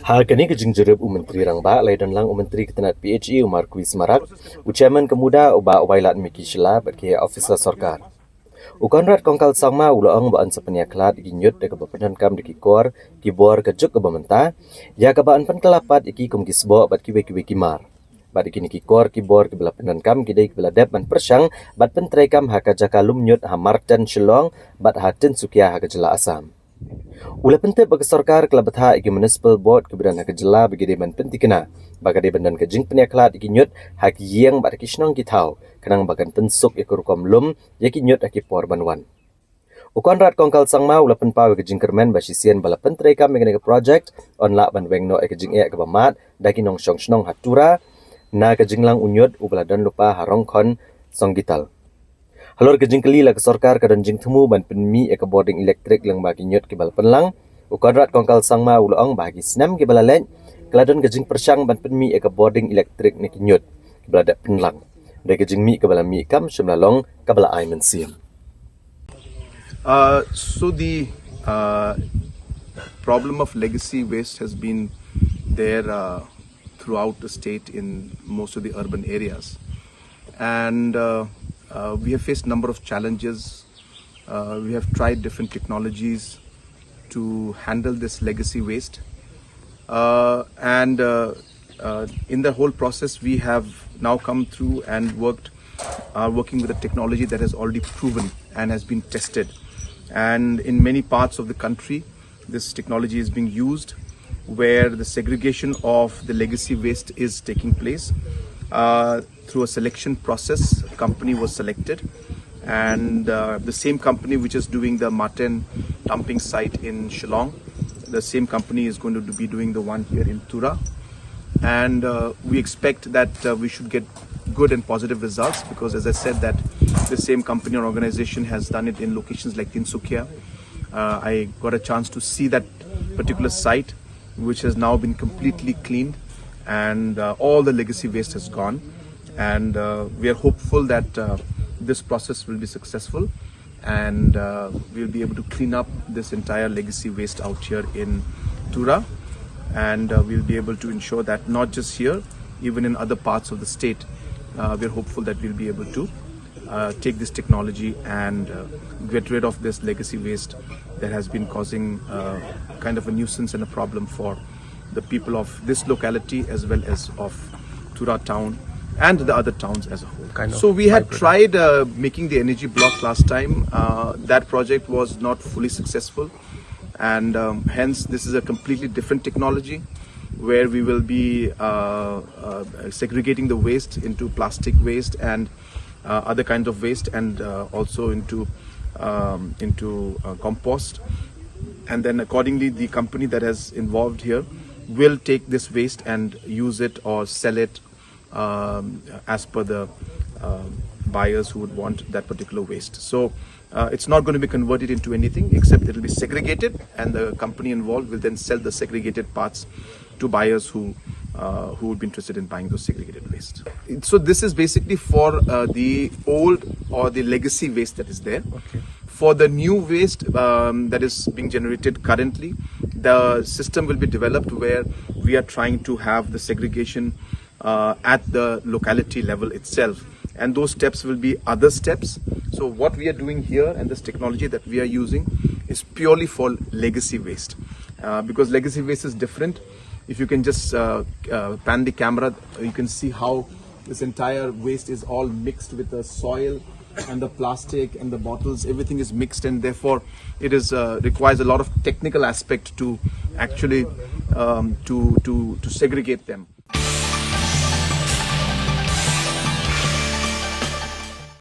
Kini ke Jurip Menteri Rangba lai dan lang Menteri Ketenat PHE Umar Kuis Marak, Ucaman kemuda uba ubailat miki shila bagi officer sarkar. Ukonrat kongkal sangma uloong baan sepenia kelat ginyut de kebapanan kam de kikor kibor kejuk kebamenta, ya kebaan pen kelapat iki kum kisbo bat kiwe kimar. Bat iki kikor kibor kebelapanan kam kidai kebeladap ban persang bat Jingpyntreikam haka jakalum nyut hamartan shilong bat hatin sukia haka jela asam. Ula pentep bagi sarkar kelabetha iki municipal board kebedan hak jela bagi deban pentikena bagade bandan ke Jingpyntreikam iki nyut hak yang bat kisnong kitau kenang bagan pensuk ikur komlum yaki nyut aki por banwan. Ukon rat kongkal sangma ula penpaw ke Jingkermen basisian bala Jingpyntreikam mengenai project on la ban wengno ke Jing ke bamat daki nong snong hat Tura na ke Jinglang unyut ubala dan lupa harong kon songgital. Halor ke Jingkeli la ke sarkar kadon Jing temu ban penmi ke boarding elektrik lang bagi nyut ke bal penlang. Ukon rat kongkal sangma ulaong bagi senam ke bala leng keladon ke Jing persang ban penmi ke boarding elektrik ni nyut ke bala dak penlang. Dari ke Jing mi ke bala mi kam semlalong ke bala ai mensiam. So the problem of legacy waste has been there throughout the state in most of the urban areas, and we have faced a number of challenges. We have tried different technologies to handle this legacy waste, and in the whole process we have now come through and working with a technology that has already proven and has been tested. And in many parts of the country, this technology is being used where the segregation of the legacy waste is taking place. Through a selection process, a company was selected, and the same company which is doing the Martin dumping site in Shillong, the same company is going to be doing the one here in Tura. And we expect that we should get good and positive results, because as I said that the same company or organization has done it in locations like Tinsukia. I got a chance to see that particular site, which has now been completely cleaned, and all the legacy waste has gone, and we are hopeful that this process will be successful, and we'll be able to clean up this entire legacy waste out here in Tura, and we'll be able to ensure that not just here, even in other parts of the state, we're hopeful that we'll be able to take this technology and get rid of this legacy waste that has been causing kind of a nuisance and a problem for the people of this locality as well as of Tura town and the other towns as a whole. So we had tried making the energy block last time. That project was not fully successful, and hence this is a completely different technology where we will be segregating the waste into plastic waste and other kinds of waste, and also into compost. And then accordingly, the company that is involved here will take this waste and use it or sell it as per the buyers who would want that particular waste. So it's not going to be converted into anything, except it will be segregated, and the company involved will then sell the segregated parts to buyers who would be interested in buying those segregated waste. So this is basically for the old or the legacy waste that is there. Okay. For the new waste that is being generated currently, the system will be developed where we are trying to have the segregation at the locality level itself, and those steps will be other steps. So what we are doing here and this technology that we are using is purely for legacy waste, because legacy waste is different. If you can just pan the camera, you can see how this entire waste is all mixed with the soil and the plastic and the bottles. Everything is mixed, and therefore it is requires a lot of technical aspect to actually to segregate them.